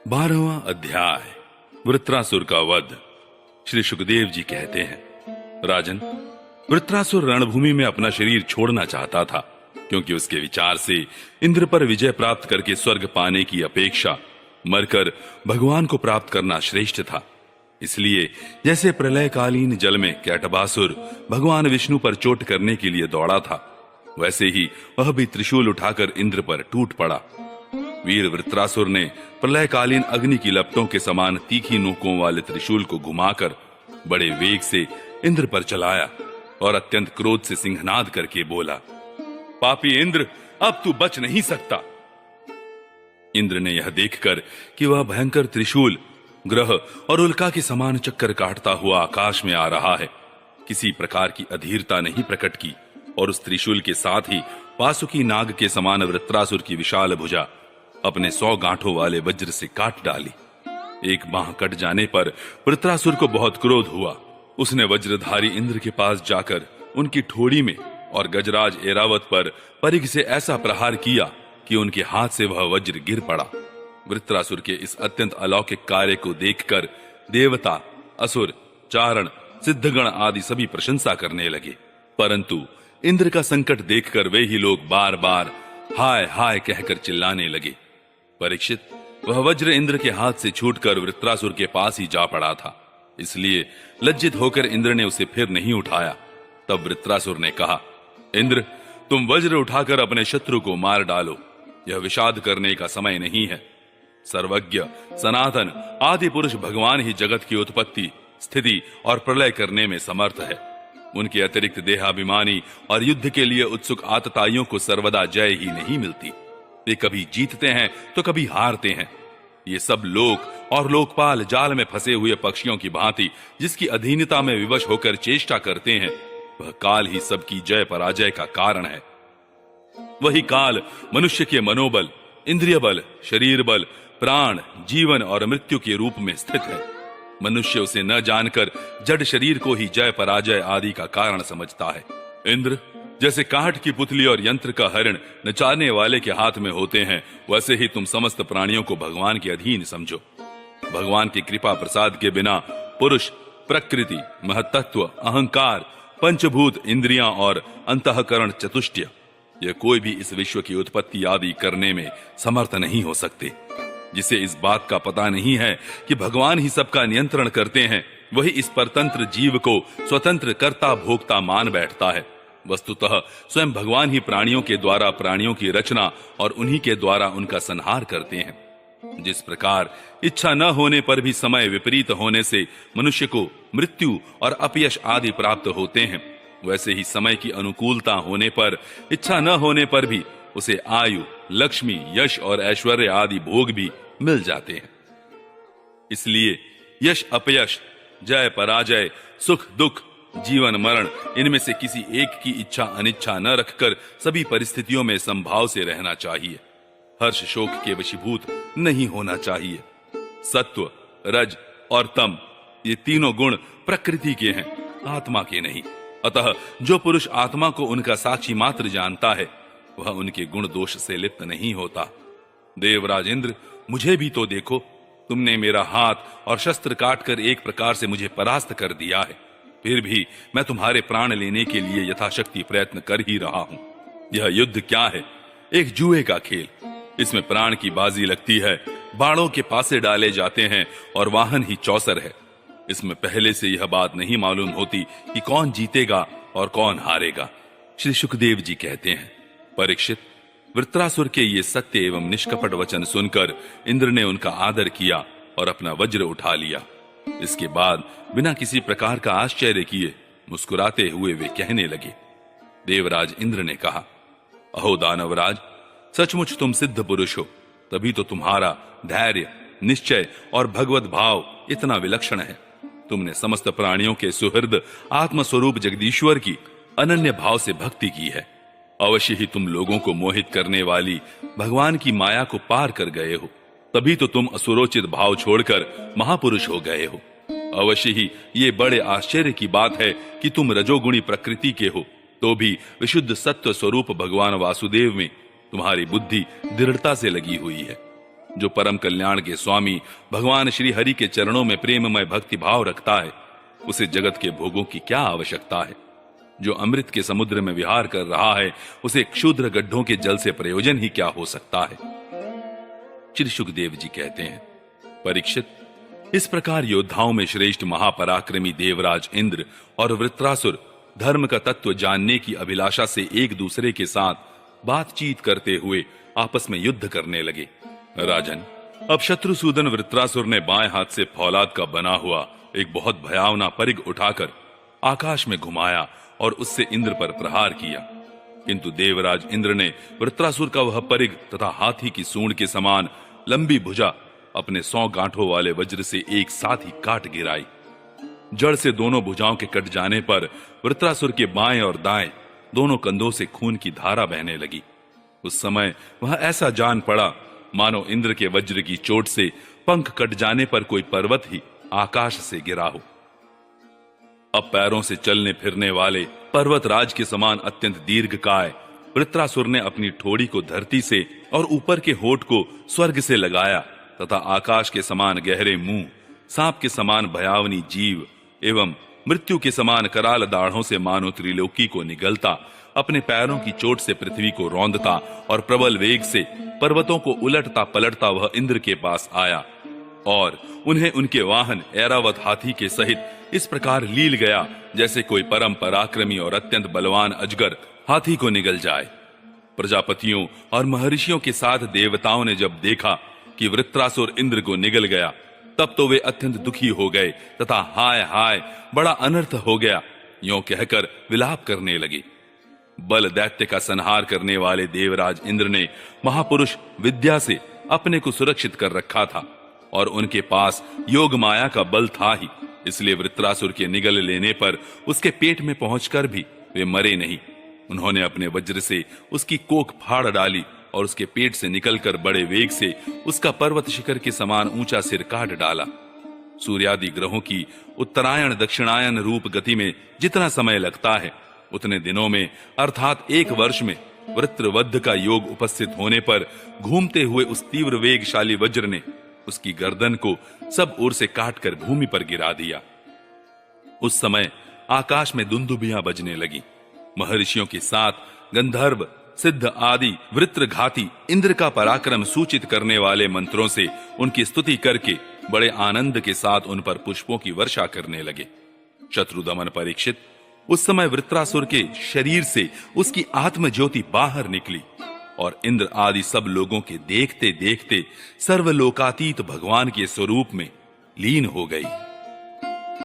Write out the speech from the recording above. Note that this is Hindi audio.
12वां अध्याय वृत्रासुर का वध। श्री सुखदेव जी कहते हैं, राजन, वृत्रासुर रणभूमि में अपना शरीर छोड़ना चाहता था, क्योंकि उसके विचार से इंद्र पर विजय प्राप्त करके स्वर्ग पाने की अपेक्षा मरकर भगवान को प्राप्त करना श्रेष्ठ था। इसलिए जैसे प्रलयकालीन जल में कैटभासुर भगवान विष्णु पर चोट करने के लिए दौड़ा था, वैसे ही वह भी त्रिशूल उठाकर इंद्र पर टूट पड़ा। वीर वृत्रासुर ने प्रलयकालीन अग्नि की लपटों के समान तीखी नोकों वाले त्रिशूल को घुमाकर बड़े वेग से इंद्र पर चलाया और अत्यंत क्रोध से सिंहनाद करके बोला, पापी इंद्र, अब तू बच नहीं सकता। इंद्र ने यह देखकर कि वह भयंकर त्रिशूल ग्रह और उल्का के समान चक्कर काटता हुआ आकाश में आ रहा है, किसी प्रकार की अधीरता नहीं प्रकट की और उस त्रिशूल के साथ ही वासुकी नाग के समान वृत्रासुर की विशाल भुजा अपने 100 गांठों वाले वज्र से काट डाली। एक बांह कट जाने पर वृत्रासुर को बहुत क्रोध हुआ। उसने वज्रधारी इंद्र के पास जाकर उनकी ठोड़ी में और गजराज ऐरावत पर परिघ से ऐसा प्रहार किया कि उनके हाथ से वह वज्र गिर पड़ा। वृत्रासुर के इस अत्यंत अलौकिक कार्य को देखकर देवता, असुर, चारण, सिद्धगण आदि सभी प्रशंसा करने लगे, परंतु इंद्र का संकट देखकर वे ही लोग बार बार हाय हाय कहकर चिल्लाने लगे। परीक्षित, वह वज्र इंद्र के हाथ से छूटकर वृत्रासुर के पास ही जा पड़ा था, इसलिए लज्जित होकर इंद्र ने उसे फिर नहीं उठाया। तब वृत्रासुर ने कहा, इंद्र, तुम वज्र उठाकर अपने शत्रु को मार डालो, यह विषाद करने का समय नहीं है। सर्वज्ञ, सनातन, आदि पुरुष भगवान ही जगत की उत्पत्ति, स्थिति और प्रलय करने में समर्थ है। उनके अतिरिक्त देहाभिमानी और युद्ध के लिए उत्सुक आतताइयों को सर्वदा जय ही नहीं मिलती। वे कभी जीतते हैं तो कभी हारते हैं। ये सब लोक और लोकपाल जाल में फंसे हुए पक्षियों की भांति जिसकी अधीनता में विवश होकर चेष्टा करते हैं, वह काल ही सबकी जय पराजय का कारण है। वही काल मनुष्य के मनोबल, इंद्रिय बल, शरीर बल, प्राण, जीवन और मृत्यु के रूप में स्थित है। मनुष्य उसे न जानकर जड़ शरीर को ही जय पराजय आदि का कारण समझता है। इंद्र, जैसे काठ की पुतली और यंत्र का हरण नचाने वाले के हाथ में होते हैं, वैसे ही तुम समस्त प्राणियों को भगवान के अधीन समझो। भगवान की कृपा प्रसाद के बिना पुरुष, प्रकृति, महत्त्व, अहंकार, पंचभूत, इंद्रियां और अंतःकरण चतुष्टय, यह कोई भी इस विश्व की उत्पत्ति आदि करने में समर्थ नहीं हो सकते। जिसे इस बात का पता नहीं है कि भगवान ही सबका नियंत्रण करते हैं, वही इस परतंत्र जीव को स्वतंत्र कर्ता भोक्ता मान बैठता है। वस्तुतः स्वयं भगवान ही प्राणियों के द्वारा प्राणियों की रचना और उन्हीं के द्वारा उनका संहार करते हैं। जिस प्रकार इच्छा न होने पर भी समय विपरीत होने से मनुष्य को मृत्यु और अपयश आदि प्राप्त होते हैं, वैसे ही समय की अनुकूलता होने पर, इच्छा न होने पर भी उसे आयु, लक्ष्मी, यश और ऐश्वर्य आदि भोग भी मिल जाते हैं। इसलिए यश अपयश, जय पराजय, सुख दुख, जीवन मरण, इनमें से किसी एक की इच्छा अनिच्छा न रखकर सभी परिस्थितियों में संभाव से रहना चाहिए। हर्ष शोक के वशीभूत नहीं होना चाहिए। सत्व, रज और तम, ये तीनों गुण प्रकृति के हैं, आत्मा के नहीं। अतः जो पुरुष आत्मा को उनका साक्षी मात्र जानता है, वह उनके गुण दोष से लिप्त नहीं होता। देवराज इंद्र, मुझे भी तो देखो, तुमने मेरा हाथ और शस्त्र काटकर एक प्रकार से मुझे परास्त कर दिया है, फिर भी मैं तुम्हारे प्राण लेने के लिए यथाशक्ति प्रयत्न कर ही रहा हूं। यह युद्ध क्या है? एक जुए का खेल। इसमें प्राण की बाजी लगती है, बाणों के पासे डाले जाते हैं और वाहन ही चौसर है। इसमें पहले से यह बात नहीं मालूम होती कि कौन जीतेगा और कौन हारेगा। श्री सुखदेव जी कहते हैं, परीक्षित, वृत्रासुर के ये सत्य एवं निष्कपट वचन सुनकर इंद्र ने उनका आदर किया और अपना वज्र उठा लिया। इसके बाद बिना किसी प्रकार का आश्चर्य किए मुस्कुराते हुए वे कहने लगे। देवराज इंद्र ने कहा, अहो दानवराज, सचमुच तुम सिद्ध पुरुष हो, तभी तो तुम्हारा धैर्य, निश्चय और भगवत भाव इतना विलक्षण है। तुमने समस्त प्राणियों के सुहृद आत्मस्वरूप जगदीश्वर की अनन्य भाव से भक्ति की है। अवश्य ही तुम लोगों को मोहित करने वाली भगवान की माया को पार कर गए हो, तभी तो तुम असुरोचित भाव छोड़कर महापुरुष हो गए हो। अवश्य ही ये बड़े आश्चर्य की बात है कि तुम रजोगुणी प्रकृति के हो, तो भी विशुद्ध सत्व स्वरूप भगवान वासुदेव में तुम्हारी बुद्धि दृढ़ता से लगी हुई है। जो परम कल्याण के स्वामी भगवान श्री हरि के चरणों में प्रेममय भक्ति भाव रखता है, उसे जगत के भोगों की क्या आवश्यकता है। जो अमृत के समुद्र में विहार कर रहा है, उसे क्षुद्र गड्ढों के जल से प्रयोजन ही क्या हो सकता है। श्री सुखदेव जी कहते हैं, परीक्षित, इस प्रकार योद्धाओं में श्रेष्ठ महापराक्रमी देवराज इंद्र और वृत्रासुर धर्म का तत्व जानने की अभिलाषा से एक दूसरे के साथ बातचीत करते हुए आपस में युद्ध करने लगे। राजन, अब शत्रुसूदन वृत्रासुर ने बाएं हाथ से फौलाद का बना हुआ एक बहुत भयावना परिग उठाकर आकाश में घुमाया और उससे इंद्र पर प्रहार किया, किंतु देवराज इंद्र ने वृत्रासुर का वह परिग तथा हाथी की सूंड के समान लंबी भुजा अपने 100 गांठों वाले वज्र से एक साथ ही काट गिराई। जड़ से दोनों भुजाओं के कट जाने पर वृत्रासुर के बाएं और दाएं दोनों कंधों से खून की धारा बहने लगी। उस समय वह ऐसा जान पड़ा मानो इंद्र के वज्र की चोट से पंख कट जाने पर कोई पर्वत ही आकाश से गिरा हो। अब पैरों से चलने फिरने वाले पर्वतराज के समान अत्यंत दीर्घकाय वृत्रासुर ने अपनी ठोड़ी को धरती से और ऊपर के होठ को स्वर्ग से लगाया तथा आकाश के समान गहरे मुंह, सांप के समान भयावनी जीव एवं मृत्यु के समान कराल दाढ़ों से मानो त्रिलोकी को निगलता, अपने पैरों की चोट से पृथ्वी को रौंदता और प्रबल वेग से पर्वतों को उलटता पलटता वह इंद्र के पास आया और उन्हें उनके वाहन ऐरावत हाथी के सहित इस प्रकार लील गया जैसे कोई परम पराक्रमी और अत्यंत बलवान अजगर हाथी को निगल जाए। प्रजापतियों और महर्षियों के साथ देवताओं ने जब देखा कि वृत्रासुर इंद्र को निगल गया, तब तो वे अत्यंत दुखी हो गए तथा हाय हाय बड़ा अनर्थ हो गया यों कहकर विलाप करने लगे। बल दैत्य का संहार करने वाले देवराज इंद्र ने महापुरुष विद्या से अपने को सुरक्षित कर रखा था और उनके पास योग माया का बल था ही, इसलिए वृत्रासुर के निगल लेने पर उसके पेट में पहुंचकर भी वे मरे नहीं। उन्होंने अपने वज्र से उसकी कोख फाड़ डाली और उसके पेट से निकलकर बड़े वेग से उसका पर्वत शिखर के समान ऊंचा सिर काट डाला। सूर्यादि ग्रहों की उत्तरायण दक्षिणायन रूप गति में जितना समय लगता है, उतने दिनों में अर्थात 1 वर्ष में वृत्रवध का योग उपस्थित होने पर घूमते हुए उस तीव्र वेगशाली वज्र ने उसकी गर्दन को सब ओर से काटकर भूमि पर गिरा दिया। उस समय आकाश में दुंदुभियां बजने लगी। महर्षियों के साथ गंधर्व, सिद्ध आदि वृत्रघाती इंद्र का पराक्रम सूचित करने वाले मंत्रों से उनकी स्तुति करके बड़े आनंद के साथ उन पर पुष्पों की वर्षा करने लगे। शत्रुदमन परीक्षित, उस समय वृत्रासुर के शरीर से उसकी आत्म ज्योति बाहर निकली और इंद्र आदि सब लोगों के देखते देखते सर्वलोकातीत भगवान के स्वरूप में लीन हो गई।